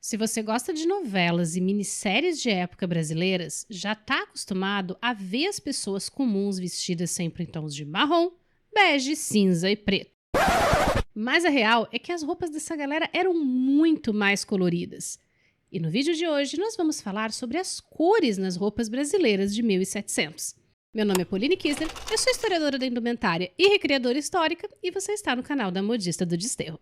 Se você gosta de novelas e minisséries de época brasileiras, já está acostumado a ver as pessoas comuns vestidas sempre em tons de marrom, bege, cinza e preto. Mas a real é que as roupas dessa galera eram muito mais coloridas. E no vídeo de hoje nós vamos falar sobre as cores nas roupas brasileiras de 1700. Meu nome é Pauline Kisner, eu sou historiadora da indumentária e recriadora histórica e você está no canal da Modista do Desterro.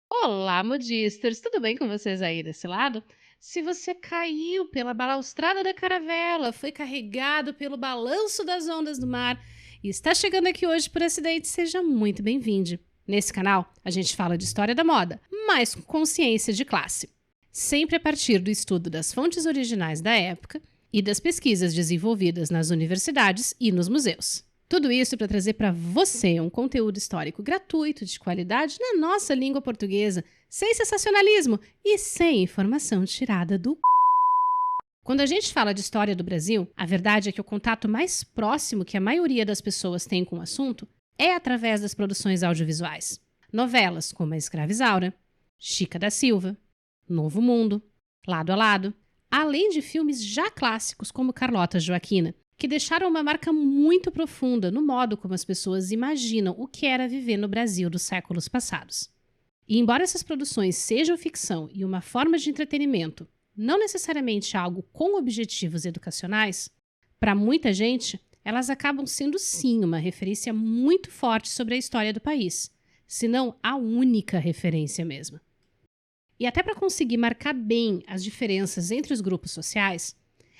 Olá, modisters! Tudo bem com vocês aí desse lado? Se você caiu pela balaustrada da caravela, foi carregado pelo balanço das ondas do mar e está chegando aqui hoje por acidente, seja muito bem-vindo. Nesse canal, a gente fala de história da moda, mas com consciência de classe. Sempre a partir do estudo das fontes originais da época e das pesquisas desenvolvidas nas universidades e nos museus. Tudo isso para trazer para você um conteúdo histórico gratuito, de qualidade, na nossa língua portuguesa, sem sensacionalismo e sem informação tirada do c****. Quando a gente fala de história do Brasil, a verdade é que o contato mais próximo que a maioria das pessoas tem com o assunto é através das produções audiovisuais. Novelas como A Escrava Isaura, Chica da Silva, Novo Mundo, Lado a Lado, além de filmes já clássicos como Carlota Joaquina, que deixaram uma marca muito profunda no modo como as pessoas imaginam o que era viver no Brasil dos séculos passados. E embora essas produções sejam ficção e uma forma de entretenimento, não necessariamente algo com objetivos educacionais, para muita gente, elas acabam sendo sim uma referência muito forte sobre a história do país, se não a única referência mesmo. E até para conseguir marcar bem as diferenças entre os grupos sociais,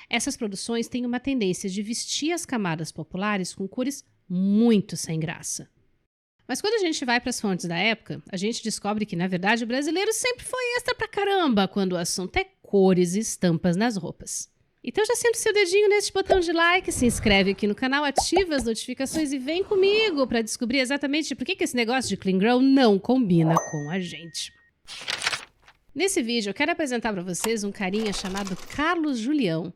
essas produções têm uma tendência de vestir as camadas populares com cores muito sem graça. Mas quando a gente vai para as fontes da época, a gente descobre que, na verdade, o brasileiro sempre foi extra pra caramba quando o assunto é cores e estampas nas roupas. Então já senta o seu dedinho nesse botão de like, se inscreve aqui no canal, ativa as notificações e vem comigo para descobrir exatamente por que esse negócio de clean girl não combina com a gente. Nesse vídeo eu quero apresentar para vocês um carinha chamado Carlos Julião,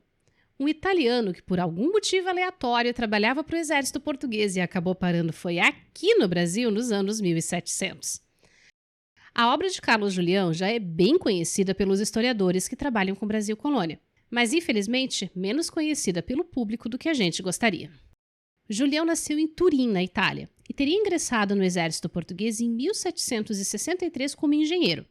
um italiano que, por algum motivo aleatório, trabalhava para o exército português e acabou parando foi aqui no Brasil nos anos 1700. A obra de Carlos Julião já é bem conhecida pelos historiadores que trabalham com Brasil Colônia, mas infelizmente menos conhecida pelo público do que a gente gostaria. Julião nasceu em Turim, na Itália, e teria ingressado no exército português em 1763 como engenheiro,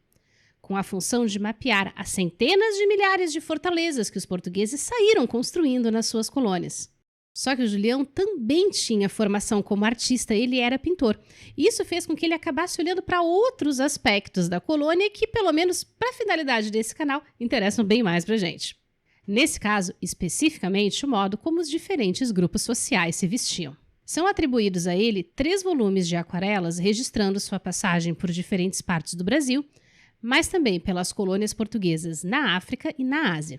com a função de mapear as centenas de milhares de fortalezas que os portugueses saíram construindo nas suas colônias. Só que o Julião também tinha formação como artista, ele era pintor. E isso fez com que ele acabasse olhando para outros aspectos da colônia que, pelo menos para a finalidade desse canal, interessam bem mais para a gente. Nesse caso, especificamente, o modo como os diferentes grupos sociais se vestiam. São atribuídos a ele 3 volumes de aquarelas registrando sua passagem por diferentes partes do Brasil, mas também pelas colônias portuguesas na África e na Ásia.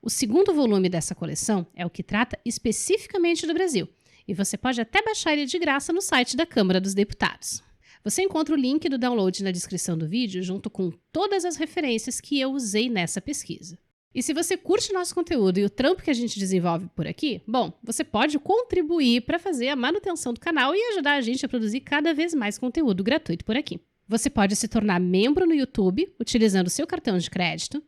O segundo volume dessa coleção é o que trata especificamente do Brasil, e você pode até baixar ele de graça no site da Câmara dos Deputados. Você encontra o link do download na descrição do vídeo, junto com todas as referências que eu usei nessa pesquisa. E se você curte nosso conteúdo e o trampo que a gente desenvolve por aqui, bom, você pode contribuir para fazer a manutenção do canal e ajudar a gente a produzir cada vez mais conteúdo gratuito por aqui. Você pode se tornar membro no YouTube utilizando o seu cartão de crédito,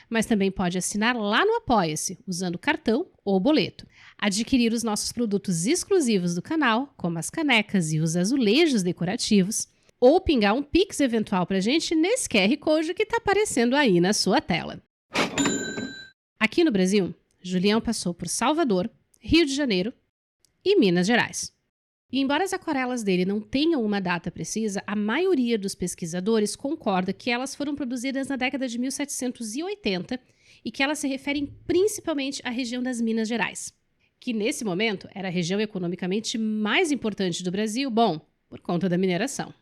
mas também pode assinar lá no Apoia-se, usando cartão ou boleto. Adquirir os nossos produtos exclusivos do canal, como as canecas e os azulejos decorativos, ou pingar um Pix eventual pra gente nesse QR Code que está aparecendo aí na sua tela. Aqui no Brasil, Julião passou por Salvador, Rio de Janeiro e Minas Gerais. E embora as aquarelas dele não tenham uma data precisa, a maioria dos pesquisadores concorda que elas foram produzidas na década de 1780 e que elas se referem principalmente à região das Minas Gerais, que nesse momento era a região economicamente mais importante do Brasil, bom, por conta da mineração.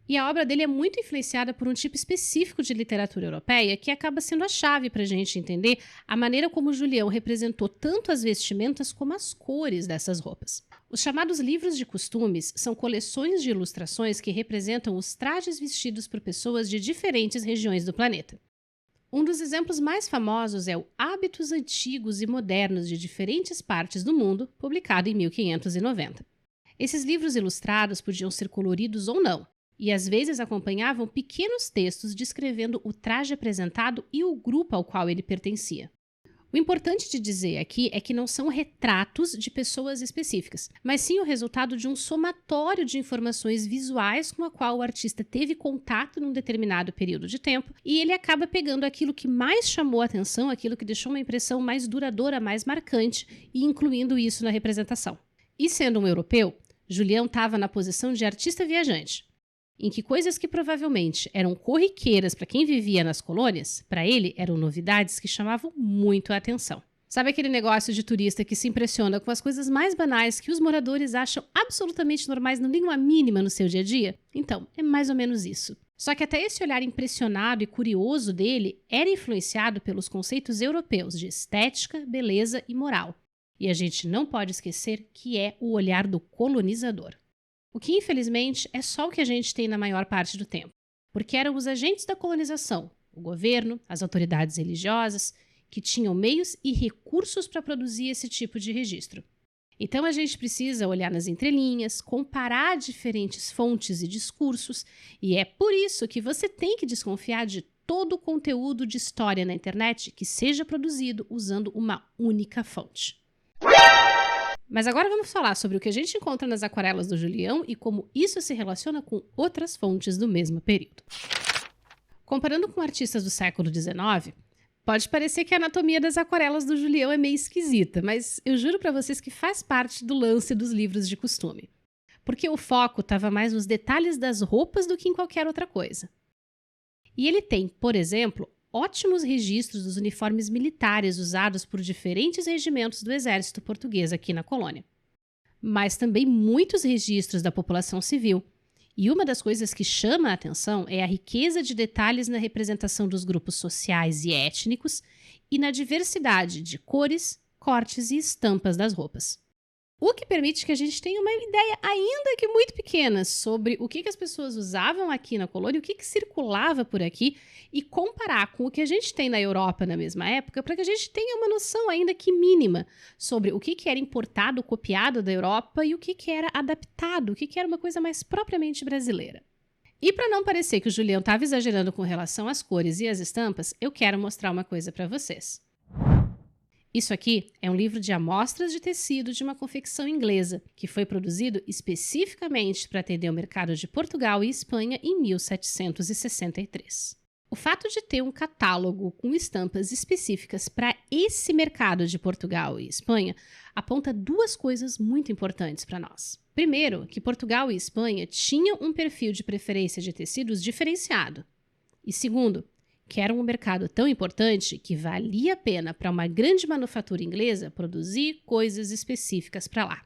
E a obra dele é muito influenciada por um tipo específico de literatura europeia que acaba sendo a chave para a gente entender a maneira como Julião representou tanto as vestimentas como as cores dessas roupas. Os chamados livros de costumes são coleções de ilustrações que representam os trajes vestidos por pessoas de diferentes regiões do planeta. Um dos exemplos mais famosos é o Hábitos Antigos e Modernos de Diferentes Partes do Mundo, publicado em 1590. Esses livros ilustrados podiam ser coloridos ou não, e às vezes acompanhavam pequenos textos descrevendo o traje apresentado e o grupo ao qual ele pertencia. O importante de dizer aqui é que não são retratos de pessoas específicas, mas sim o resultado de um somatório de informações visuais com a qual o artista teve contato num determinado período de tempo, e ele acaba pegando aquilo que mais chamou a atenção, aquilo que deixou uma impressão mais duradoura, mais marcante, e incluindo isso na representação. E sendo um europeu, Julião estava na posição de artista viajante, em que coisas que provavelmente eram corriqueiras para quem vivia nas colônias, para ele eram novidades que chamavam muito a atenção. Sabe aquele negócio de turista que se impressiona com as coisas mais banais que os moradores acham absolutamente normais, não ligam a mínima no seu dia a dia? Então, é mais ou menos isso. Só que até esse olhar impressionado e curioso dele era influenciado pelos conceitos europeus de estética, beleza e moral. E a gente não pode esquecer que é o olhar do colonizador. O que, infelizmente, é só o que a gente tem na maior parte do tempo, porque eram os agentes da colonização, o governo, as autoridades religiosas, que tinham meios e recursos para produzir esse tipo de registro. Então a gente precisa olhar nas entrelinhas, comparar diferentes fontes e discursos, e é por isso que você tem que desconfiar de todo o conteúdo de história na internet que seja produzido usando uma única fonte. Mas agora vamos falar sobre o que a gente encontra nas aquarelas do Julião e como isso se relaciona com outras fontes do mesmo período. Comparando com artistas do século XIX, pode parecer que a anatomia das aquarelas do Julião é meio esquisita, mas eu juro para vocês que faz parte do lance dos livros de costume. Porque o foco estava mais nos detalhes das roupas do que em qualquer outra coisa. E ele tem, por exemplo, ótimos registros dos uniformes militares usados por diferentes regimentos do exército português aqui na colônia. Mas também muitos registros da população civil. E uma das coisas que chama a atenção é a riqueza de detalhes na representação dos grupos sociais e étnicos e na diversidade de cores, cortes e estampas das roupas. O que permite que a gente tenha uma ideia, ainda que muito pequena, sobre o que as pessoas usavam aqui na colônia, o que circulava por aqui, e comparar com o que a gente tem na Europa na mesma época, para que a gente tenha uma noção, ainda que mínima, sobre o que era importado, copiado da Europa e o que era adaptado, o que era uma coisa mais propriamente brasileira. E para não parecer que o Julião estava exagerando com relação às cores e às estampas, eu quero mostrar uma coisa para vocês. Isso aqui é um livro de amostras de tecido de uma confecção inglesa, que foi produzido especificamente para atender o mercado de Portugal e Espanha em 1763. O fato de ter um catálogo com estampas específicas para esse mercado de Portugal e Espanha aponta duas coisas muito importantes para nós. Primeiro, que Portugal e Espanha tinham um perfil de preferência de tecidos diferenciado. E segundo, que era um mercado tão importante que valia a pena para uma grande manufatura inglesa produzir coisas específicas para lá.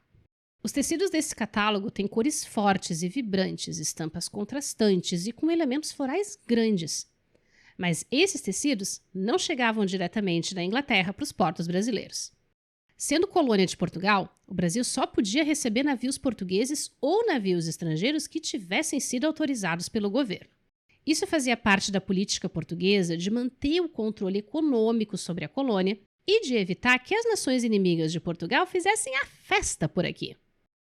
Os tecidos desse catálogo têm cores fortes e vibrantes, estampas contrastantes e com elementos florais grandes. Mas esses tecidos não chegavam diretamente da Inglaterra para os portos brasileiros. Sendo colônia de Portugal, o Brasil só podia receber navios portugueses ou navios estrangeiros que tivessem sido autorizados pelo governo. Isso fazia parte da política portuguesa de manter o controle econômico sobre a colônia e de evitar que as nações inimigas de Portugal fizessem a festa por aqui.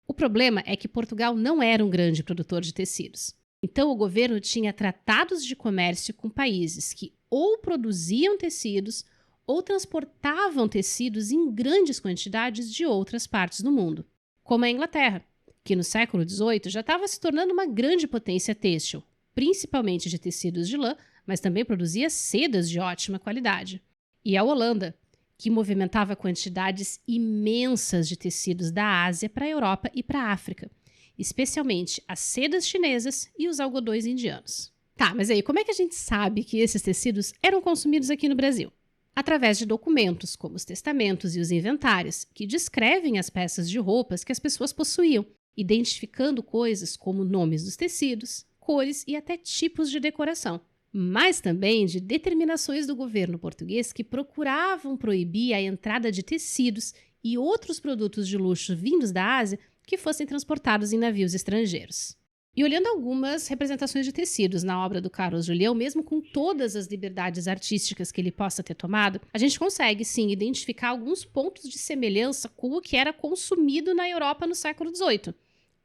O problema é que Portugal não era um grande produtor de tecidos. Então o governo tinha tratados de comércio com países que ou produziam tecidos ou transportavam tecidos em grandes quantidades de outras partes do mundo, como a Inglaterra, que no século XVIII já estava se tornando uma grande potência têxtil, principalmente de tecidos de lã, mas também produzia sedas de ótima qualidade. E a Holanda, que movimentava quantidades imensas de tecidos da Ásia para a Europa e para a África, especialmente as sedas chinesas e os algodões indianos. Tá, mas aí como é que a gente sabe que esses tecidos eram consumidos aqui no Brasil? Através de documentos, como os testamentos e os inventários, que descrevem as peças de roupas que as pessoas possuíam, identificando coisas como nomes dos tecidos, cores e até tipos de decoração, mas também de determinações do governo português que procuravam proibir a entrada de tecidos e outros produtos de luxo vindos da Ásia que fossem transportados em navios estrangeiros. E olhando algumas representações de tecidos na obra do Carlos Julião, mesmo com todas as liberdades artísticas que ele possa ter tomado, a gente consegue sim identificar alguns pontos de semelhança com o que era consumido na Europa no século XVIII,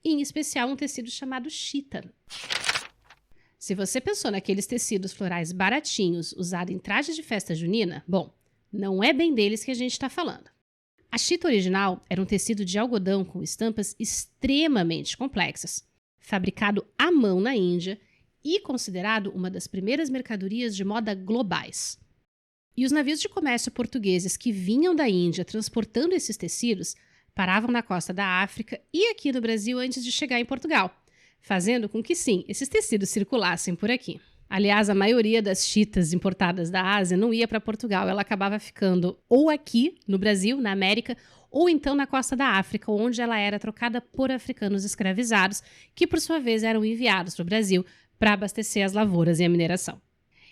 em especial um tecido chamado chita. Se você pensou naqueles tecidos florais baratinhos usados em trajes de festa junina, bom, não é bem deles que a gente está falando. A chita original era um tecido de algodão com estampas extremamente complexas, fabricado à mão na Índia e considerado uma das primeiras mercadorias de moda globais. E os navios de comércio portugueses que vinham da Índia transportando esses tecidos paravam na costa da África e aqui no Brasil antes de chegar em Portugal, fazendo com que sim, esses tecidos circulassem por aqui. Aliás, a maioria das chitas importadas da Ásia não ia para Portugal, ela acabava ficando ou aqui no Brasil, na América, ou então na costa da África, onde ela era trocada por africanos escravizados, que por sua vez eram enviados para o Brasil para abastecer as lavouras e a mineração.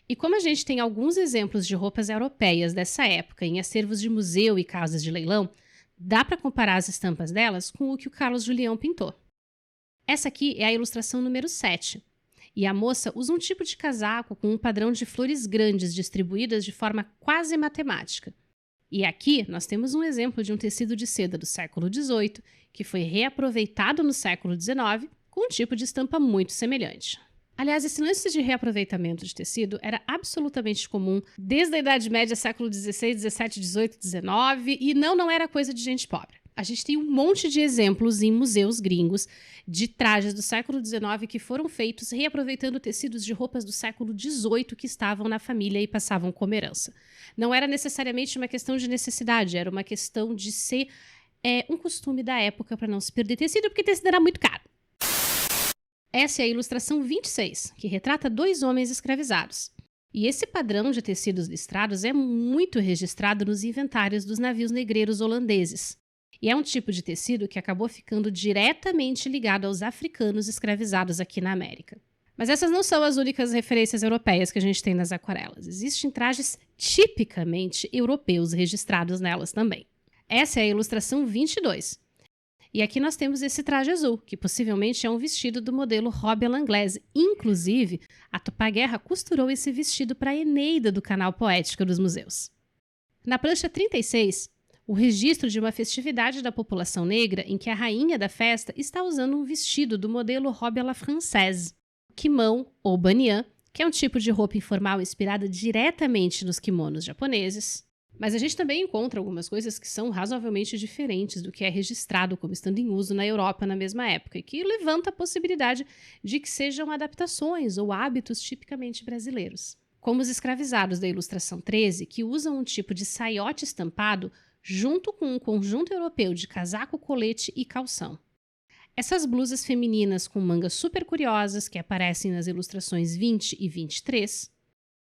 E como a gente tem alguns exemplos de roupas europeias dessa época em acervos de museu e casas de leilão, dá para comparar as estampas delas com o que o Carlos Julião pintou. Essa aqui é a ilustração número 7. E a moça usa um tipo de casaco com um padrão de flores grandes distribuídas de forma quase matemática. E aqui nós temos um exemplo de um tecido de seda do século XVIII que foi reaproveitado no século XIX com um tipo de estampa muito semelhante. Aliás, esse lance de reaproveitamento de tecido era absolutamente comum desde a Idade Média, século XVI, XVII, XVIII, XIX, e não era coisa de gente pobre. A gente tem um monte de exemplos em museus gringos de trajes do século XIX que foram feitos reaproveitando tecidos de roupas do século XVIII que estavam na família e passavam como herança. Não era necessariamente uma questão de necessidade, era uma questão de ser um costume da época para não se perder tecido, porque tecido era muito caro. Essa é a ilustração 26, que retrata 2 homens escravizados. E esse padrão de tecidos listrados é muito registrado nos inventários dos navios negreiros holandeses. E é um tipo de tecido que acabou ficando diretamente ligado aos africanos escravizados aqui na América. Mas essas não são as únicas referências europeias que a gente tem nas aquarelas. Existem trajes tipicamente europeus registrados nelas também. Essa é a ilustração 22. E aqui nós temos esse traje azul, que possivelmente é um vestido do modelo Robbie Langlese. Inclusive, a Tupá Guerra costurou esse vestido para a Eneida do Canal Poética dos Museus. Na prancha 36, o registro de uma festividade da população negra em que a rainha da festa está usando um vestido do modelo Robe à la Française, kimono ou banyan, que é um tipo de roupa informal inspirada diretamente nos kimonos japoneses. Mas a gente também encontra algumas coisas que são razoavelmente diferentes do que é registrado como estando em uso na Europa na mesma época, e que levanta a possibilidade de que sejam adaptações ou hábitos tipicamente brasileiros. Como os escravizados da ilustração 13, que usam um tipo de saiote estampado junto com um conjunto europeu de casaco, colete e calção. Essas blusas femininas com mangas super curiosas que aparecem nas ilustrações 20 e 23,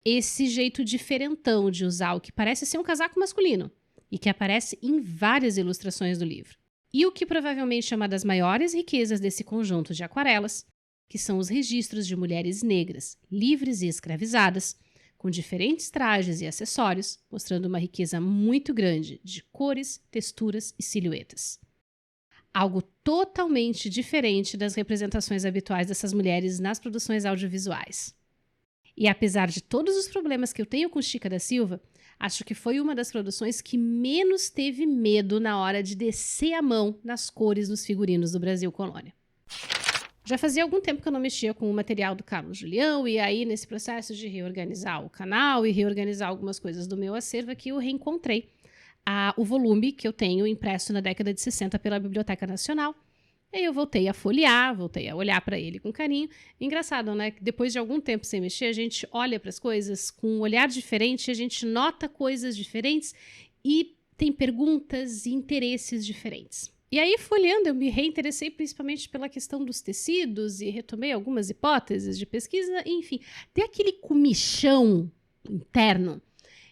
esse jeito diferentão de usar o que parece ser um casaco masculino e que aparece em várias ilustrações do livro. E o que provavelmente é uma das maiores riquezas desse conjunto de aquarelas, que são os registros de mulheres negras, livres e escravizadas, com diferentes trajes e acessórios, mostrando uma riqueza muito grande de cores, texturas e silhuetas. Algo totalmente diferente das representações habituais dessas mulheres nas produções audiovisuais. E apesar de todos os problemas que eu tenho com Chica da Silva, acho que foi uma das produções que menos teve medo na hora de descer a mão nas cores dos figurinos do Brasil Colônia. Já fazia algum tempo que eu não mexia com o material do Carlos Julião, e aí nesse processo de reorganizar o canal e reorganizar algumas coisas do meu acervo aqui, eu reencontrei o volume que eu tenho impresso na década de 60 pela Biblioteca Nacional. E aí eu voltei a folhear, voltei a olhar para ele com carinho. Engraçado, né? Depois de algum tempo sem mexer, a gente olha para as coisas com um olhar diferente, a gente nota coisas diferentes e tem perguntas e interesses diferentes. E aí, folheando, eu me reinteressei principalmente pela questão dos tecidos e retomei algumas hipóteses de pesquisa, enfim, tem aquele comichão interno.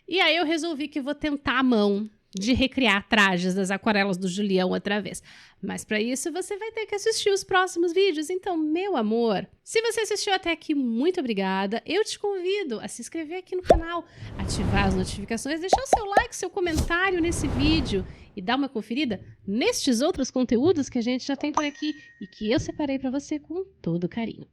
E aí eu resolvi que vou tentar a mão de recriar trajes das aquarelas do Julião outra vez. Mas para isso você vai ter que assistir os próximos vídeos. Então, meu amor, se você assistiu até aqui, muito obrigada. Eu te convido a se inscrever aqui no canal, ativar as notificações, deixar o seu like, seu comentário nesse vídeo e dar uma conferida nestes outros conteúdos que a gente já tem por aqui e que eu separei para você com todo carinho.